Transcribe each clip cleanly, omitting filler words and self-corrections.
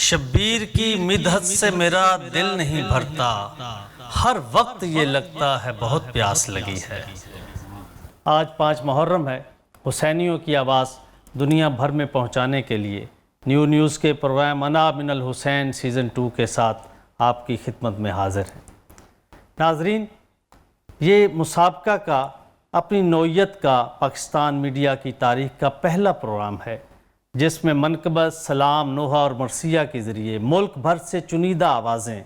شبیر کی مدحت سے میرا دل نہیں بھرتا، ہر وقت یہ لگتا ہے بہت پیاس لگی ہے۔ آج 5 محرم ہے۔ حسینیوں کی آواز دنیا بھر میں پہنچانے کے لیے نیوز کے پروگرام انا من الحسین سیزن 2 کے ساتھ آپ کی خدمت میں حاضر ہیں۔ ناظرین، یہ مسابقہ کا اپنی نوعیت کا پاکستان میڈیا کی تاریخ کا پہلا پروگرام ہے جس میں منقبت، سلام، نوحہ اور مرثیہ کے ذریعے ملک بھر سے چنیدہ آوازیں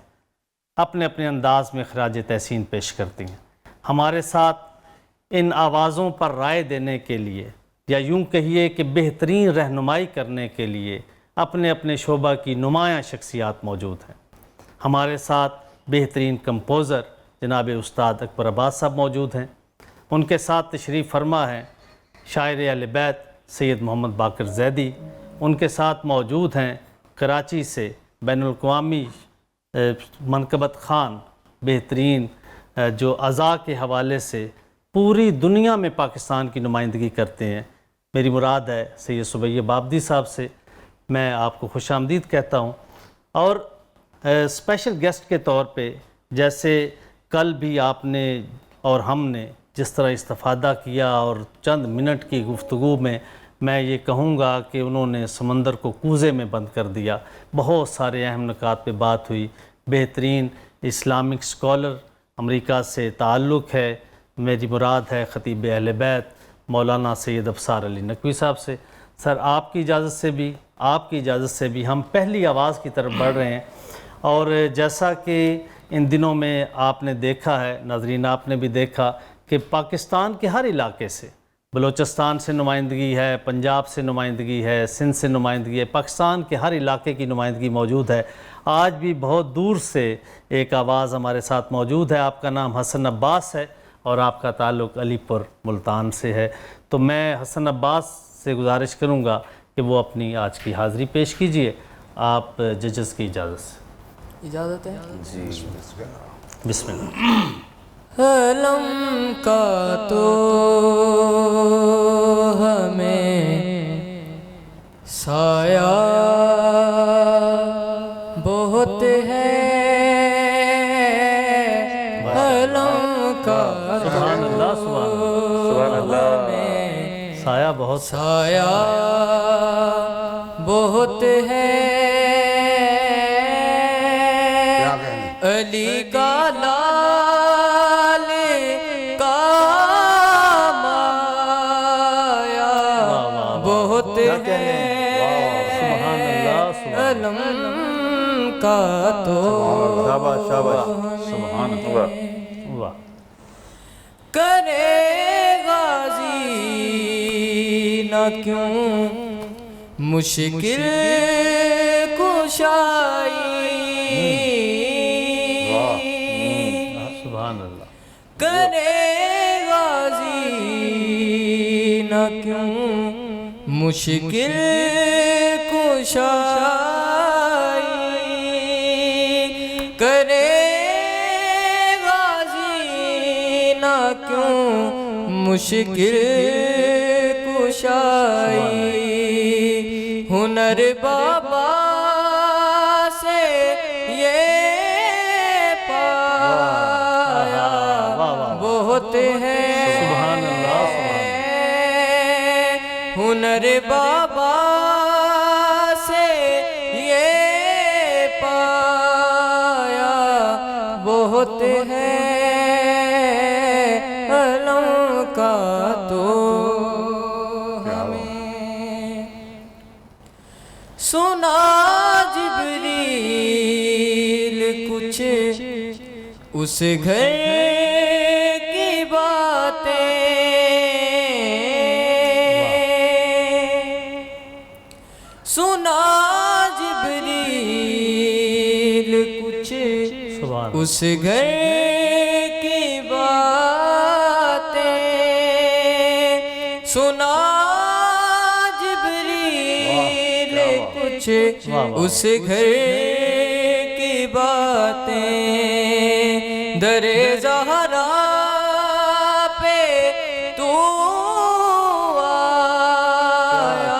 اپنے اپنے انداز میں خراج تحسین پیش کرتی ہیں۔ ہمارے ساتھ ان آوازوں پر رائے دینے کے لیے یا یوں کہیے کہ بہترین رہنمائی کرنے کے لیے اپنے اپنے شعبہ کی نمایاں شخصیات موجود ہیں۔ ہمارے ساتھ بہترین کمپوزر جناب استاد اکبر عباس صاحب موجود ہیں۔ ان کے ساتھ تشریف فرما ہیں شاعر اہل بیت سید محمد باقر زیدی۔ ان کے ساتھ موجود ہیں کراچی سے بین الاقوامی منقبت خان، بہترین جو اذا کے حوالے سے پوری دنیا میں پاکستان کی نمائندگی کرتے ہیں۔ میری مراد ہے سید سبیہ بابدی صاحب سے۔ میں آپ کو خوش آمدید کہتا ہوں، اور اسپیشل گیسٹ کے طور پہ جیسے کل بھی آپ نے اور ہم نے جس طرح استفادہ کیا، اور چند منٹ کی گفتگو میں یہ کہوں گا کہ انہوں نے سمندر کو کوزے میں بند کر دیا۔ بہت سارے اہم نکات پہ بات ہوئی۔ بہترین اسلامک سکولر، امریکہ سے تعلق ہے، میری مراد ہے خطیب اہل بیت مولانا سید ابصار علی نقوی صاحب سے۔ سر، آپ کی اجازت سے بھی ہم پہلی آواز کی طرف بڑھ رہے ہیں، اور جیسا کہ ان دنوں میں آپ نے دیکھا ہے، ناظرین آپ نے بھی دیکھا کہ پاکستان کے ہر علاقے سے، بلوچستان سے نمائندگی ہے، پنجاب سے نمائندگی ہے، سندھ سے نمائندگی ہے، پاکستان کے ہر علاقے کی نمائندگی موجود ہے۔ آج بھی بہت دور سے ایک آواز ہمارے ساتھ موجود ہے۔ آپ کا نام حسن عباس ہے اور آپ کا تعلق علی پور ملتان سے ہے۔ تو میں حسن عباس سے گزارش کروں گا کہ وہ اپنی آج کی حاضری پیش کیجئے۔ آپ ججز کی اجازت سے۔ اجازت ہے؟ جی بسم اللہ۔ علم کا تو ہمیں سایہ بہت ہے، علم کا سبحان اللہ، سبحان اللہ، ہمیں سایہ بہت سایہ بہت ہے، علی کا لال کا مایا بہت ہے، سبحان اللہ، علم کا تو سبحان اللہ، واہ، کرے غازی نہ کیوں مشکل کشائی، سبحان اللہ، کرے غازی نہ کیوں مشکل کشائی، کرے غازی نہ کیوں مشکل کشائی، ہنر بابا سے یہ پایا بہت ہے، سبحان اللہ، ہنر بابا سے یہ پایا بہت ہے، علم کا تو ہمیں سنا جبریل کچھ اس گھر کی باتیں، سنا جبریل کچھ اس گھر کی باتیں، سنا جبریل کچھ اس گھر کی باتیں، در زہرا پہ تو آیا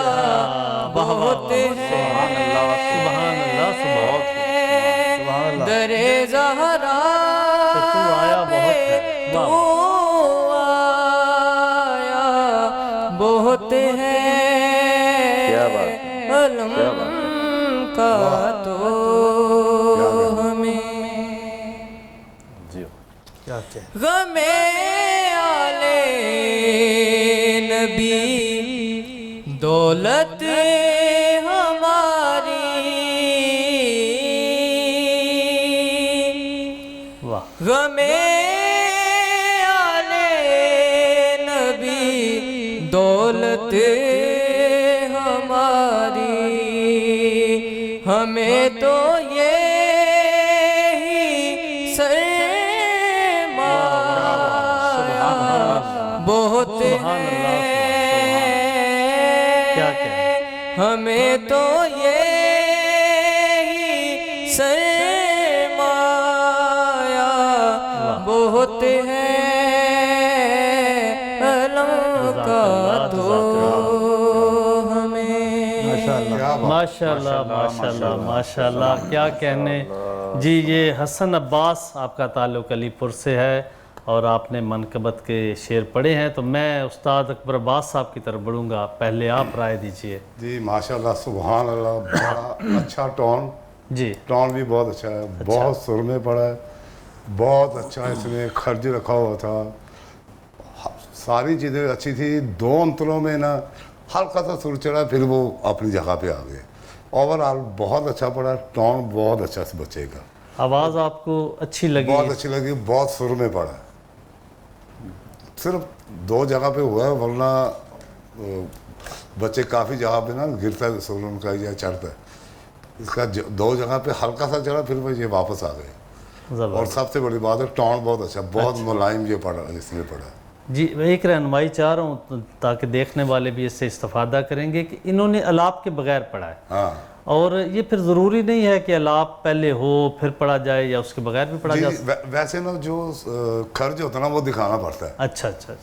بہت ہے، بہت ہے علم کا تو ہمیں غم آلِ نبی دولت ہماری غم آلِ نبی دولت ہماری ہمیں تو بہت ہے ہمیں تو یہی سرمایہ بہت ہے علم کا تو ہمیں ماشاءاللہ ماشاءاللہ ماشاءاللہ کیا کہنے جی. یہ حسن عباس آپ کا تعلق علی پور سے ہے اور آپ نے منقبت کے شعر پڑھے ہیں، تو میں استاد اکبر عباس صاحب کی طرف بڑھوں گا، پہلے آپ رائے دیجئے. جی ماشاءاللہ سبحان اللہ، بڑا اچھا ٹون جی ٹون بھی بہت اچھا ہے، بہت سر میں پڑا ہے، بہت اچھا اس میں خرج رکھا ہوا تھا، ساری چیزیں اچھی تھی. دو انتروں میں نا ہلکا سا سر چڑھا، پھر وہ اپنی جگہ پہ آ گئے. اوورآل بہت اچھا پڑا، ٹون بہت اچھا اس بچے کا. آواز آپ کو اچھی لگی؟ بہت اچھی لگی، بہت سر میں پڑا. صرف دو جگہ پہ ہوا ہے، ورنہ بچے کافی جگہ پہ نا گرتا ہے سر ان کا یا چڑھتا ہے. اس کا دو جگہ پہ ہلکا سا چڑھا، پھر وہ یہ واپس آ گئے. اور سب سے بڑی بات ہے ٹون بہت اچھا، بہت ملائم یہ پڑا اس میں پڑا. جی میں ایک رہنمائی چاہ رہا ہوں تاکہ دیکھنے والے بھی اس سے استفادہ کریں گے کہ انہوں نے الاپ کے بغیر پڑھا ہے. ہاں، اور یہ پھر ضروری نہیں ہے کہ الاپ پہلے ہو پھر پڑھا جائے یا اس کے بغیر بھی پڑھا جا سکتا ہے. ویسے نا جو خرج ہوتا ہے نا وہ دکھانا پڑتا ہے. اچھا اچھا.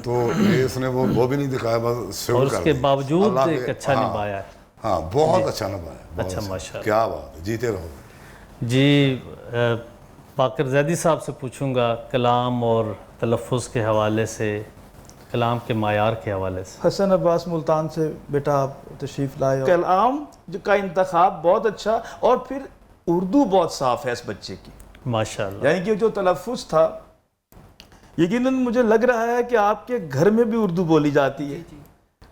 تو اس نے وہ بھی نہیں دکھایا، بس اور اس کے باوجود ایک اچھا نبھایا ہے. ہاں بہت اچھا نبھایا. اچھا ماشاءاللہ، کیا بات ہے، جیتے رہو. جی باقر زیدی صاحب سے پوچھوں گا کلام اور تلفظ کے حوالے سے، کلام کے معیار کے حوالے سے. حسن عباس ملتان سے بیٹا آپ تشریف لائے. کلام کا انتخاب بہت اچھا، اور پھر اردو بہت صاف ہے اس بچے کی ماشاءاللہ. یعنی کہ جو تلفظ تھا یقیناً مجھے لگ رہا ہے کہ آپ کے گھر میں بھی اردو بولی جاتی ہے،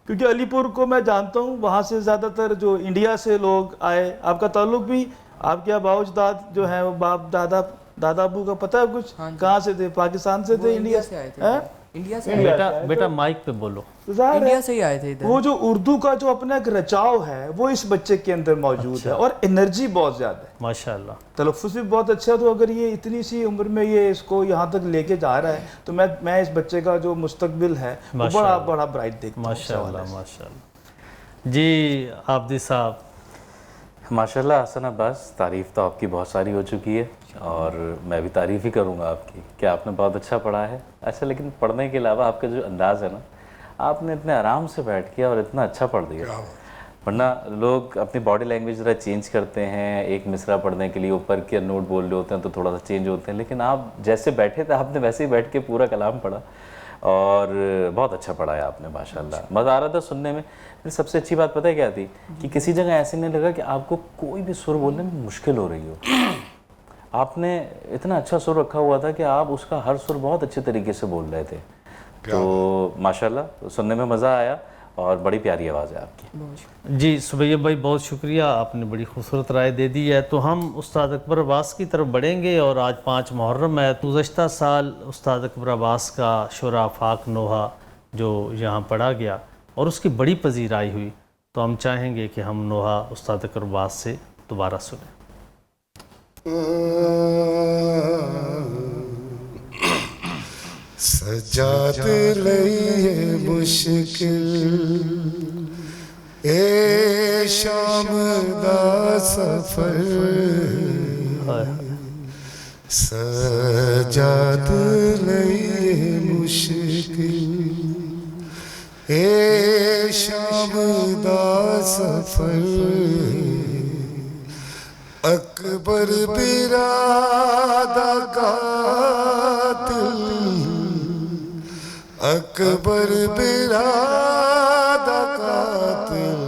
کیونکہ علی پور کو میں جانتا ہوں، وہاں سے زیادہ تر جو انڈیا سے لوگ آئے. آپ کا تعلق بھی، آپ کے آباء و اجداد جو ہیں وہ باپ دادا ابو کا پتہ ہے کچھ کہاں سے تھے؟ پاکستان سے تھے؟ انڈیا سے آئے تھے. ہاں؟ انڈیا سے بیٹا مائک پہ بولو. انڈیا سے ہی آئے تھے ادھر. وہ جو اردو کا جو اپنا ایک رچاؤ ہے وہ اس بچے کے اندر موجود ہے، اور انرجی بہت زیادہ ہے. ماشاءاللہ. تلفظ بھی بہت اچھا. تو اگر یہ اتنی سی عمر میں یہ اس کو یہاں تک لے کے جا رہا ہے تو میں اس بچے کا جو مستقبل ہے وہ بڑا بڑا برائٹ دیکھتا ہوں. ماشاءاللہ ماشاءاللہ. جی عابدی صاحب. ماشاءاللہ حسن عباس، تعریف تو آپ کی بہت ساری ہو چکی ہے اور میں بھی تعریف ہی کروں گا آپ کی کہ آپ نے بہت اچھا پڑھا ہے. اچھا، لیکن پڑھنے کے علاوہ آپ کا جو انداز ہے نا، آپ نے اتنے آرام سے بیٹھ کیا اور اتنا اچھا پڑھ دیا. ورنہ لوگ اپنی باڈی لینگویج ذرا چینج کرتے ہیں، ایک مصرع پڑھنے کے لیے اوپر کے نوٹ بول رہے ہوتے ہیں تو تھوڑا سا چینج ہوتے ہیں، لیکن آپ جیسے بیٹھے تھے آپ نے ویسے ہی بیٹھ کے پورا کلام پڑھا اور بہت اچھا پڑھا ہے آپ نے. ماشاءاللہ مزہ آ رہا تھا سننے میں. پھر سب سے اچھی بات پتہ ہے کیا تھی کہ کسی جگہ ایسے نہیں لگا کہ آپ کو کوئی بھی سر بولنے میں مشکل ہو رہی ہو. آپ نے اتنا اچھا سر رکھا ہوا تھا کہ آپ اس کا ہر سر بہت اچھے طریقے سے بول رہے تھے. تو ماشاءاللہ سننے میں مزہ آیا اور بڑی پیاری آواز ہے آپ کی. جی سبیہ بھائی بہت شکریہ، آپ نے بڑی خوبصورت رائے دے دی ہے. تو ہم استاد اکبر عباس کی طرف بڑھیں گے، اور آج 5 محرم ہے. گزشتہ سال استاد اکبر عباس کا شورا آفاق نوحہ جو یہاں پڑھا گیا اور اس کی بڑی پذیرائی ہوئی، تو ہم چاہیں گے کہ ہم نوحہ استاد اکبر عباس سے دوبارہ سنیں. سجاد لئیے مشکل اے شام دا سفر، سجاد لئیے مشکل اے شام دا سفر، اکبر برادہ قاتل، اکبر برادہ خاطر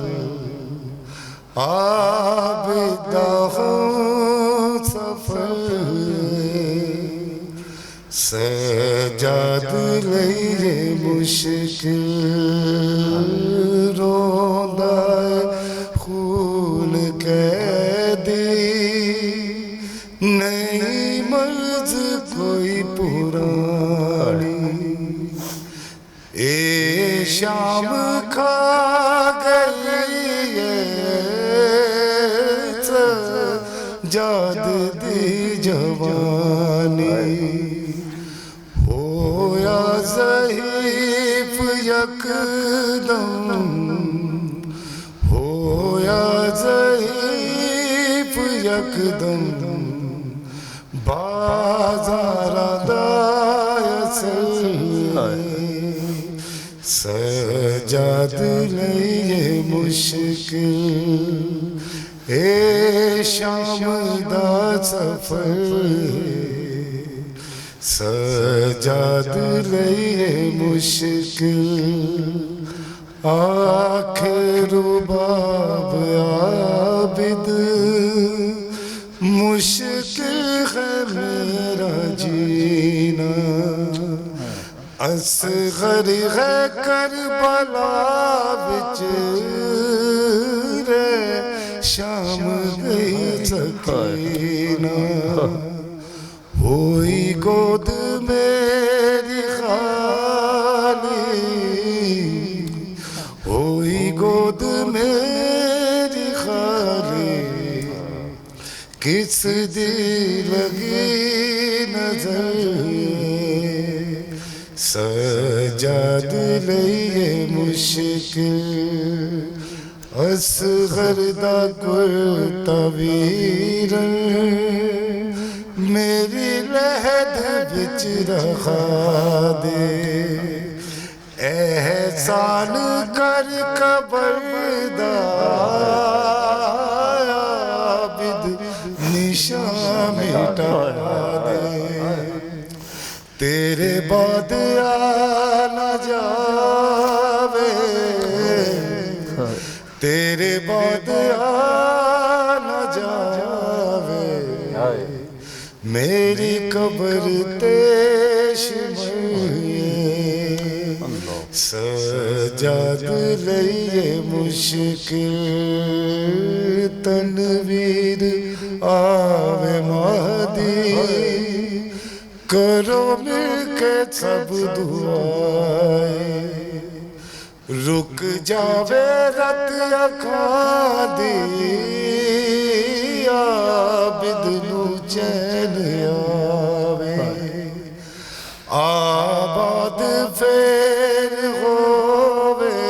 عابدہ ہوں سفر سجاد لئیے مشکل روندہ خون قیدی نہیں مرض کوئی پرانی اے شام کھا گئی سجاد دی جوانی ہویا ضعیف یکدم ہویا ضعیف یکدم بازار سجاد لئیے مشکل اے شام دا سفر سجاد لئیے مشکل آخر رباب عابد مشکل ہے میرا جینا اصغر ہے کربلا بچ رے شام گئی سکینہ ہوئی گود میری خالی ہوئی گود میری خالی کس دی لگی نظر سجاد لئیے مشکل اصغر دا کرتا ویرن میری لہد بچ رکھا دے احسان کر قبر دا عابد نشان مٹا دے تیرے بعد آنا جاوے تیرے بعد آنا جاوے میری قبر تیش سجاد لئیے مشکل تنویر آوے مہدی کرو مل کے سب دعائیں رک جاوے رت اکھاں دی عابد نو چین آوے آباد پھر ہووے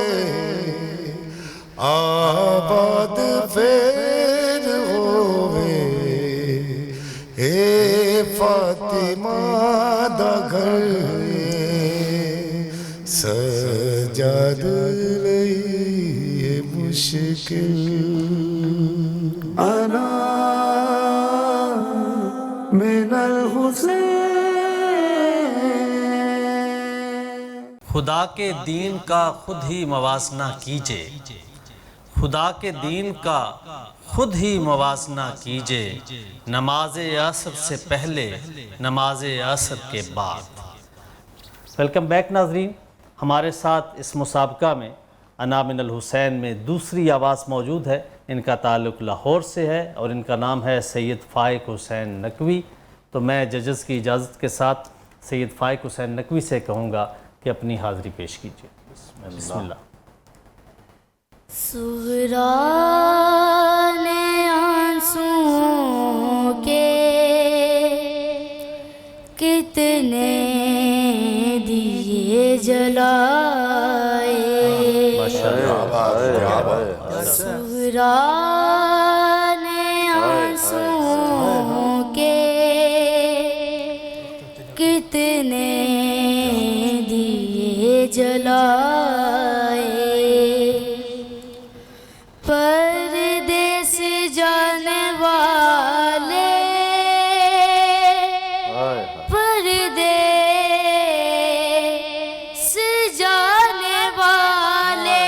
آباد پھر ہووے اے فاطمہ دا گھر سجاد لئیے مشکل انا من الحسین خدا کے دین کا خود ہی موازنہ کیجئے خدا کے دین کا خود ہی موازنہ کیجئے نماز عصر سے پہلے نماز عصر کے بعد۔ ویلکم بیک ناظرین، ہمارے ساتھ اس مسابقہ میں انا من الحسین میں دوسری آواز موجود ہے۔ ان کا تعلق لاہور سے ہے اور ان کا نام ہے سید فائق حسین نقوی۔ تو میں ججز کی اجازت کے ساتھ سید فائق حسین نقوی سے کہوں گا کہ اپنی حاضری پیش کیجیے۔ بسم اللہ۔ سغرا نے آنسوں کے کتنے دیے جلائے سغرا نے آنسوں کے کتنے دیے جلائے پردیس جانے والے پردیس جانے والے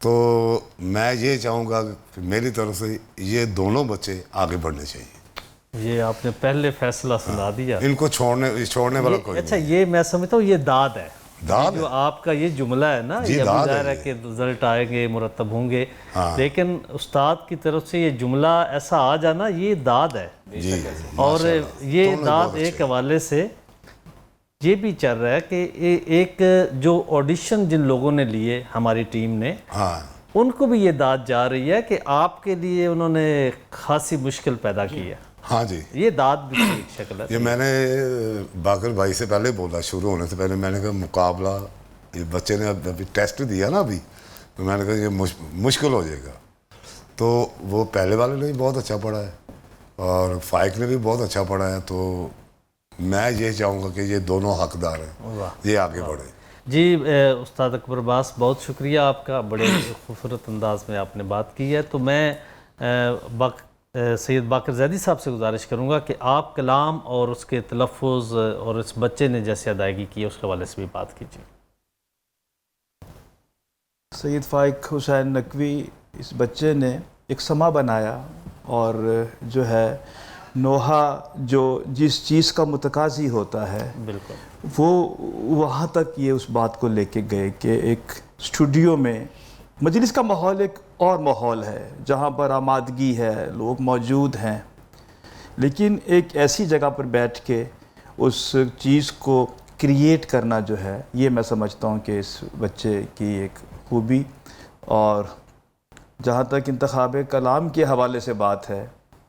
تو میں یہ چاہوں گا کہ میری طرف سے یہ دونوں بچے آگے بڑھنے چاہیے. یہ آپ نے پہلے فیصلہ سنا دیا. ان کو چھوڑنے والا کوئی اچھا نہیں. یہ میں سمجھتا ہوں یہ داد ہے. داد جو آپ کا یہ جملہ ہے نا, جی یہ داد ظاہر ہے ہے کہ رزلٹ آئیں گے, مرتب ہوں گے, ہاں. لیکن استاد کی طرف سے یہ جملہ ایسا آ جانا یہ داد ہے. جی اور یہ داد ایک حوالے سے یہ بھی چل رہا ہے کہ ایک جو آڈیشن جن لوگوں نے لیے ہماری ٹیم نے, ہاں ان کو بھی یہ داد جا رہی ہے کہ آپ کے لیے انہوں نے خاصی مشکل پیدا کی ہے. ہاں جی, یہ داد بھی ایک شکل ہے. یہ میں نے باقر بھائی سے پہلے بولا, شروع ہونے سے پہلے میں نے کہا مقابلہ, یہ بچے نے ابھی ٹیسٹ دیا نا ابھی, تو میں نے کہا یہ مشکل ہو جائے گا. تو وہ پہلے والے نے بھی بہت اچھا پڑھا ہے اور فائق نے بھی بہت اچھا پڑھا ہے. تو میں یہ چاہوں گا کہ یہ دونوں حقدار ہیں, یہ آگے بڑھیں. جی استاد اکبر عباس, بہت شکریہ آپ کا, بڑے خوبصورت انداز میں آپ نے بات کی ہے. تو میں سید باقر زیدی صاحب سے گزارش کروں گا کہ آپ کلام اور اس کے تلفظ اور اس بچے نے جیسے ادائیگی کی اس کے حوالے سے بھی بات کیجیے. سید فائق حسین نقوی, اس بچے نے ایک سما بنایا اور جو ہے نوحہ جو جس چیز کا متقاضی ہوتا ہے بالکل وہ وہاں تک یہ اس بات کو لے کے گئے کہ ایک اسٹوڈیو میں مجلس کا ماحول ایک اور ماحول ہے جہاں پر آمادگی ہے, لوگ موجود ہیں, لیکن ایک ایسی جگہ پر بیٹھ کے اس چیز کو کریٹ کرنا جو ہے, یہ میں سمجھتا ہوں کہ اس بچے کی ایک خوبی. اور جہاں تک انتخاب کلام کے حوالے سے بات ہے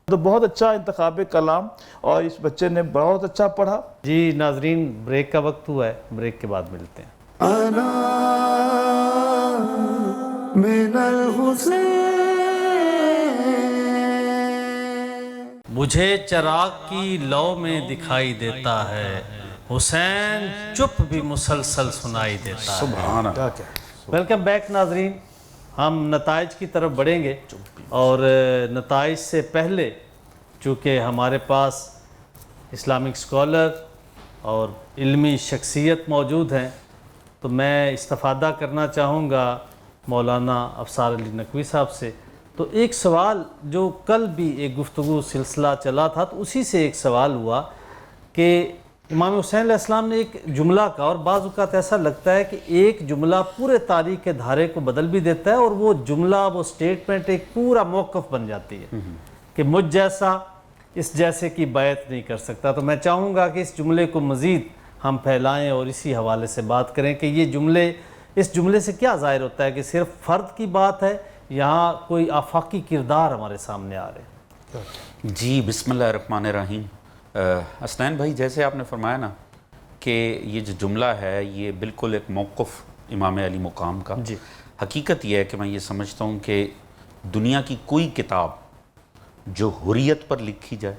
تو بہت اچھا انتخاب کلام, اور اس بچے نے بہت اچھا پڑھا. جی ناظرین, بریک کا وقت ہوا ہے, بریک کے بعد ملتے ہیں. مجھے چراغ کی لو میں دکھائی دیتا ہے, حسین چپ بھی مسلسل سنائی دیتا ہے. سبحان اللہ. ویلکم بیک ناظرین, ہم نتائج کی طرف بڑھیں گے, اور نتائج سے پہلے چونکہ ہمارے پاس اسلامک اسکالر اور علمی شخصیت موجود ہیں, تو میں استفادہ کرنا چاہوں گا مولانا افسار علی نقوی صاحب سے. تو ایک سوال جو کل بھی ایک گفتگو سلسلہ چلا تھا, تو اسی سے ایک سوال ہوا کہ امام حسین علیہ السلام نے ایک جملہ کہا, اور بعض اوقات ایسا لگتا ہے کہ ایک جملہ پورے تاریخ کے دھارے کو بدل بھی دیتا ہے, اور وہ جملہ, وہ سٹیٹمنٹ ایک پورا موقف بن جاتی ہے کہ مجھ جیسا اس جیسے کی بیعت نہیں کر سکتا. تو میں چاہوں گا کہ اس جملے کو مزید ہم پھیلائیں اور اسی حوالے سے بات کریں کہ یہ اس جملے سے کیا ظاہر ہوتا ہے, کہ صرف فرد کی بات ہے, یہاں کوئی آفاقی کردار ہمارے سامنے آ رہے ہیں. جی بسم اللہ الرحمن الرحیم. حسنین بھائی, جیسے آپ نے فرمایا نا کہ یہ جو جملہ ہے یہ بالکل ایک موقف امام علی مقام کا. جی. حقیقت یہ ہے کہ میں یہ سمجھتا ہوں کہ دنیا کی کوئی کتاب جو حریت پر لکھی جائے,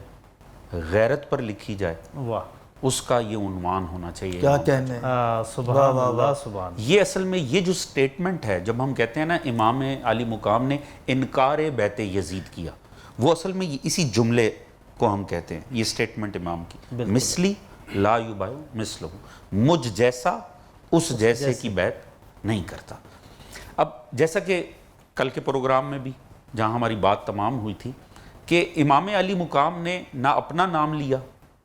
غیرت پر لکھی جائے, واہ, اس کا یہ عنوان ہونا چاہیے. کیا کہنے, سبحان اللہ, سبحان. یہ اصل میں یہ جو سٹیٹمنٹ ہے, جب ہم کہتے ہیں نا امام علی مقام نے انکار بیعت یزید کیا, وہ اصل میں اسی جملے کو ہم کہتے ہیں, یہ سٹیٹمنٹ امام کی. مثلی لا یبایع مثلہ, مجھ جیسا اس جیسے کی بیعت نہیں کرتا. اب جیسا کہ کل کے پروگرام میں بھی جہاں ہماری بات تمام ہوئی تھی کہ امام علی مقام نے نہ اپنا نام لیا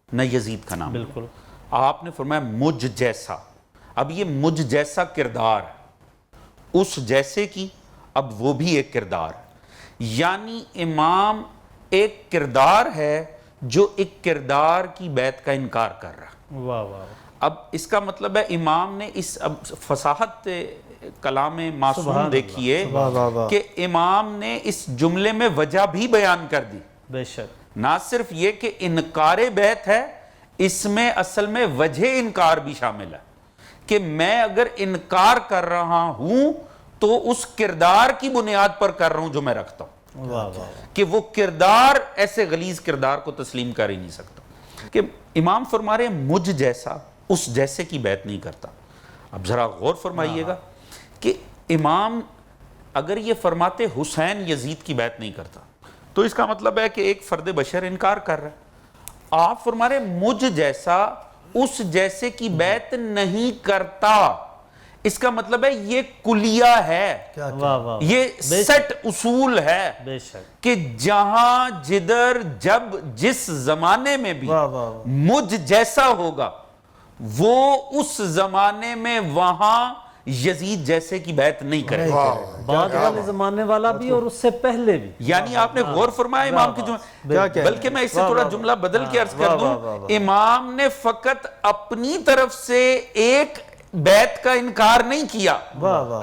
نہ یزید کا نام. بالکل. آپ نے فرمایا مجھ جیسا. اب یہ مجھ جیسا کردار اس جیسے کی, اب وہ بھی ایک کردار, یعنی امام ایک کردار ہے جو ایک کردار کی بیعت کا انکار کر رہا. واہ واہ. اب اس کا مطلب ہے امام نے اس اب فصاحت کلام معصوم دیکھیے کہ امام نے اس جملے میں وجہ بھی بیان کر دی. بے شک. نہ صرف یہ کہ انکار بیعت ہے, اس میں اصل میں وجہ انکار بھی شامل ہے کہ میں اگر انکار کر رہا ہوں تو اس کردار کی بنیاد پر کر رہا ہوں جو میں رکھتا ہوں. واہ واہ. کہ وہ کردار ایسے غلیظ کردار کو تسلیم کر ہی نہیں سکتا. کہ امام فرما رہے ہیں مجھ جیسا اس جیسے کی بیعت نہیں کرتا. اب ذرا غور فرمائیے گا کہ امام اگر یہ فرماتے حسین یزید کی بیعت نہیں کرتا تو اس کا مطلب ہے کہ ایک فرد بشر انکار کر رہا ہے. آپ فرما رہے ہیں مجھ جیسا اس جیسے کی بیعت نہیں کرتا, اس کا مطلب ہے یہ کلیہ ہے، واہ واہ، یہ سیٹ اصول ہے بے شک، کہ جہاں جدھر جب جس زمانے میں بھی مجھ جیسا ہوگا وہ اس زمانے میں وہاں یزید جیسے کی بیعت نہیں کرے گا. بعد والے زمانے والا بھی اور اس سے پہلے بھی. یعنی آپ نے غور فرمایا امام کی جملہ، بلکہ میں اس سے تھوڑا جملہ بدل کے عرض کر دوں، امام نے فقط اپنی طرف سے ایک بیعت کا انکار نہیں کیا،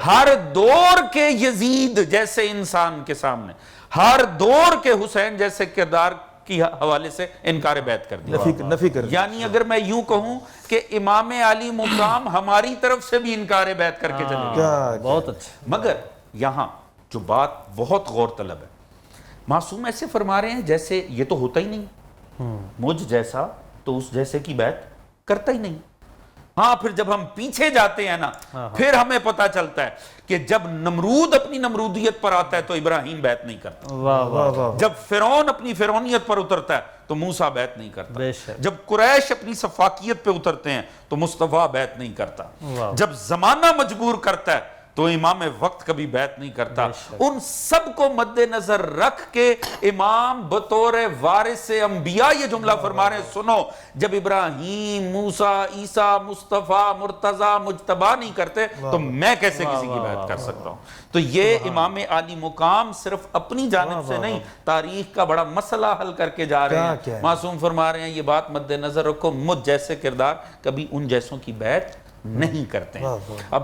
ہر دور کے یزید جیسے انسان کے سامنے، ہر دور کے حسین جیسے کردار کی حوالے سے انکار بیعت کر دیا. نفی کر دیا. یعنی اگر میں یوں کہوں کہ امام علی مقام ہماری طرف سے بھی انکار بیعت کر کے چلے گئے. بہت اچھا. مگر یہاں جو بات بہت غور طلب ہے، معصوم ایسے فرما رہے ہیں جیسے یہ تو ہوتا ہی نہیں، مجھ جیسا تو اس جیسے کی بیعت کرتا ہی نہیں. ہاں پھر جب ہم پیچھے جاتے ہیں نا پھر ہمیں پتا چلتا ہے کہ جب نمرود اپنی نمرودیت پر آتا ہے تو ابراہیم بیعت نہیں کرتا، جب فرعون اپنی فرعونیت پر اترتا ہے تو موسیٰ بیعت نہیں کرتا، جب قریش اپنی صفاقیت پہ اترتے ہیں تو مصطفیٰ بیعت نہیں کرتا، جب زمانہ مجبور کرتا ہے تو امام وقت کبھی بیعت نہیں کرتا. ان سب کو مد نظر رکھ کے امام بطور وارث انبیاء یہ جملہ فرما رہے ہیں، سنو جب ابراہیم، موسیٰ، عیسیٰ، مصطفیٰ، مرتضیٰ، مجتبیٰ نہیں کرتے تو میں کیسے کسی کی بیعت کر سکتا ہوں. تو یہ امام علی مقام صرف اپنی جانب سے نہیں، تاریخ کا بڑا مسئلہ حل کر کے جا رہے ہیں. معصوم فرما رہے ہیں یہ بات مد نظر رکھو، مجھ جیسے کردار کبھی ان جیسوں کی بیعت نہیں کرتے ہیں. اب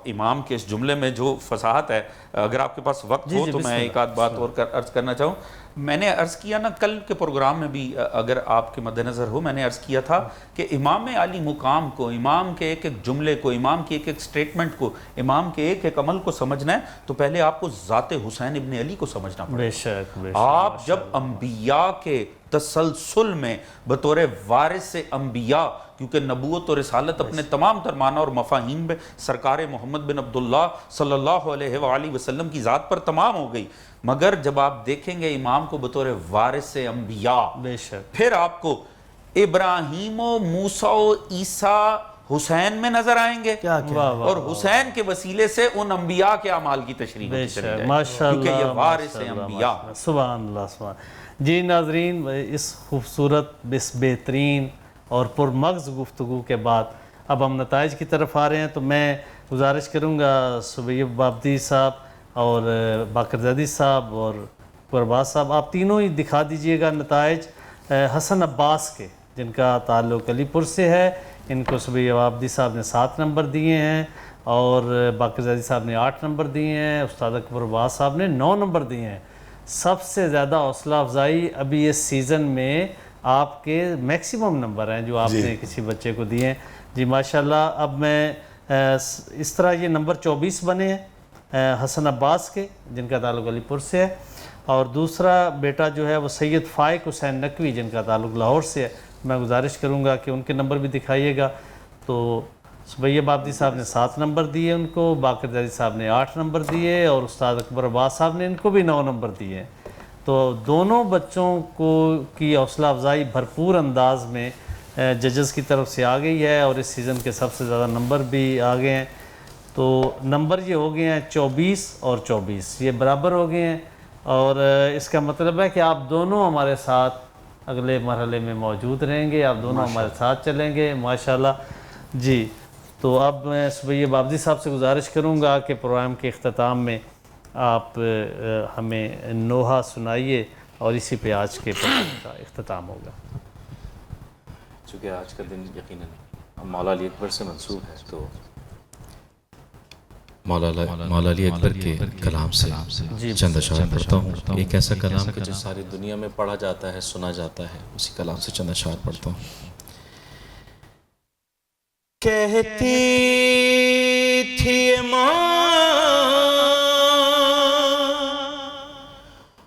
امام کے اس جملے میں جو فصاحت ہے، اگر آپ کے پاس وقت ہو تو میں ایک آدھ بات اور عرض کرنا چاہوں. میں نے عرض کیا نا کل کے پروگرام میں بھی، اگر آپ کے مد نظر ہو، میں نے عرض کیا تھا کہ امام علی مقام کو، امام کے ایک ایک جملے کو، امام کی ایک ایک سٹیٹمنٹ کو، امام کے ایک ایک عمل کو سمجھنا ہے تو پہلے آپ کو ذات حسین ابن علی کو سمجھنا پڑے. بے شک. آپ جب انبیاء کے تسلسل میں بطور وارث انبیاء، کیونکہ نبوت اور رسالت اپنے تمام تر معنی اور مفاہیم میں سرکار محمد بن عبداللہ صلی اللہ علیہ وآلہ وسلم کی ذات پر تمام ہو گئی، مگر جب آپ دیکھیں گے امام کو بطور وارث انبیاء، بے شک، پھر آپ کو ابراہیم و موسیٰ و عیسیٰ حسین میں نظر آئیں گے، اور حسین کے وسیلے سے ان انبیاء کے اعمال کی تشریح ہوتی چلی جائے گی، کیونکہ یہ وارث انبیاء. سبحان اللہ سبحان. جی ناظرین، اس خوبصورت، اس بہترین اور پرمغز گفتگو کے بعد اب ہم نتائج کی طرف آ رہے ہیں. تو میں گزارش کروں گا سبیب بابدی صاحب اور باقر زیدی صاحب اور قرباز صاحب، آپ تینوں ہی دکھا دیجئے گا نتائج حسن عباس کے، جن کا تعلق علی پور سے ہے. ان کو سبیب بابدی صاحب نے 7 نمبر دیے ہیں اور باقر زیدی صاحب نے 8 نمبر دیے ہیں، استاد قرباز صاحب نے 9 نمبر دیے ہیں. سب سے زیادہ حوصلہ افزائی ابھی اس سیزن میں آپ کے میکسیمم نمبر ہیں جو آپ نے کسی بچے کو دیے ہیں. جی ماشاءاللہ. اب میں اس طرح یہ نمبر 24 بنے ہیں حسن عباس کے، جن کا تعلق علی پور سے ہے، اور دوسرا بیٹا جو ہے وہ سید فائق حسین نقوی، جن کا تعلق لاہور سے ہے. میں گزارش کروں گا کہ ان کے نمبر بھی دکھائیے گا. تو سبیہ بابدی صاحب نے 7 نمبر دیے ان کو، باقر زیدی صاحب نے 8 نمبر دیے اور استاد اکبر عباس صاحب نے ان کو بھی 9 نمبر دیے. تو دونوں بچوں کو کی حوصلہ افزائی بھرپور انداز میں ججز کی طرف سے آ گئی ہے، اور اس سیزن کے سب سے زیادہ نمبر بھی آ گئے ہیں. تو نمبر یہ ہو گئے ہیں 24 اور 24، یہ برابر ہو گئے ہیں، اور اس کا مطلب ہے کہ آپ دونوں ہمارے ساتھ اگلے مرحلے میں موجود رہیں گے، آپ دونوں ہمارے ساتھ چلیں گے ماشاءاللہ. جی تو اب میں سبیہ بابدی صاحب سے گزارش کروں گا کہ پروگرام کے اختتام میں آپ ہمیں نوحہ سنائیے، اور اسی پہ آج کے پروگرام کا اختتام ہوگا. چونکہ آج کا دن یقیناً مولا علی اکبر سے منسوب ہے، تو مولا علی اکبر کے کلام سے چند اشعار پڑھتا ہوں. ایک ایسا کلام کہ جو ساری دنیا میں پڑھا جاتا ہے، سنا جاتا ہے، اسی کلام سے چند اشعار پڑھتا ہوں. کہتی تھی ماں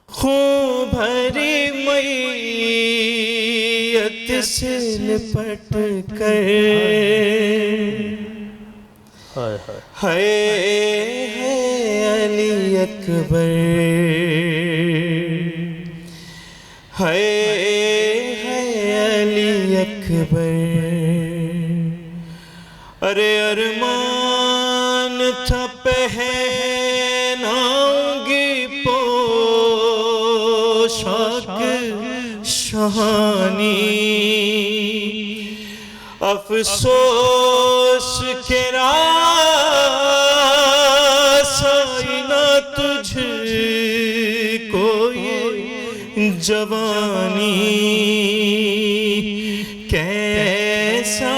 خون بھری میت سے لپٹ کر، ہے علی اکبر، ہے علی اکبر. ارے ارمان پہناؤں گی پوشاک شہانی افسوس کے رسائی نہ تجھ کو یہ جوانی کیسا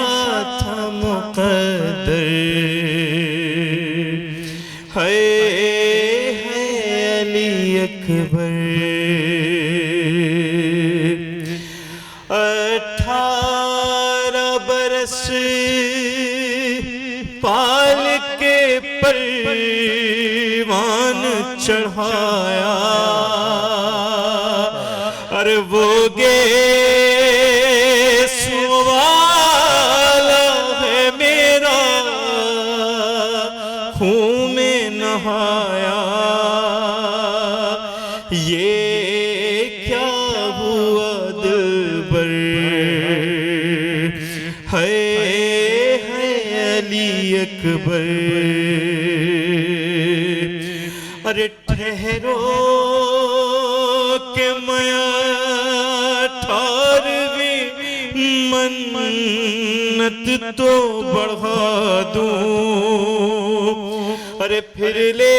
تھا مقدر ہے علی اکبر 18 برس پال کے پروان چڑھایا ارے وہ والا ہے میرا خون میں نہایا یہ کیا ہوا دلبر ہے علی اکبر ارے ٹھہرو کہ میں 18ویں منت تو بڑھا دوں ارے پھر لے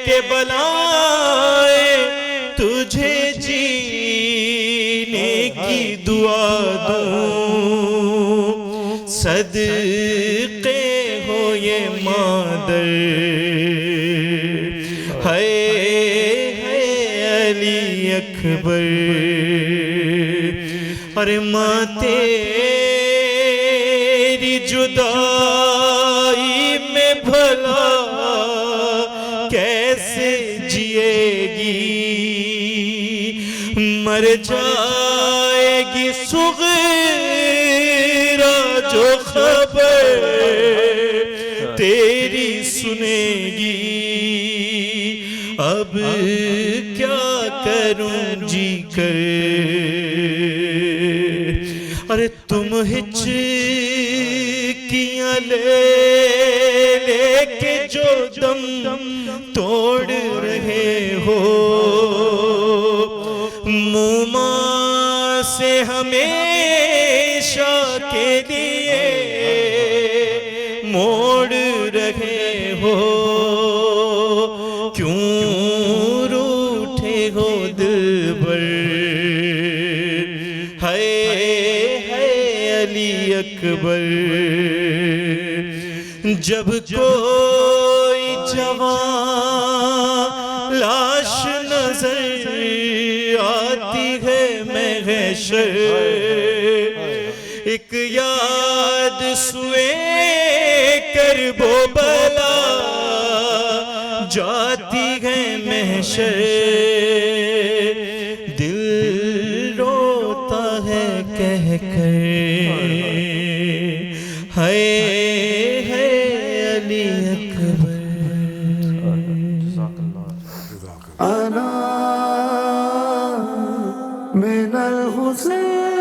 کے بلائے تجھے جینے کی دعا دوں صدقے ہو یہ مادر ہے علی اکبر ارے ماں تیری جدائی میں بھلا کیسے جیے گی مر جائے گی صغیرہ جو خبر تیری سنے گی اب کیا کروں جی کر ارے تم ہچکیاں لے کے جو دم توڑ رہے ہو موما سے ہمیشہ کے لیے موڑ رہے ہو کیوں روٹھے ہو دلبر ہے علی اکبر جب کوئی جوان لاش نظر آتی ہے محشر ایک یاد سوئے کرب و بلا جاتی ہے محشر دل روتا ہے کہہ کر ہے علی اکبر انا من الحسین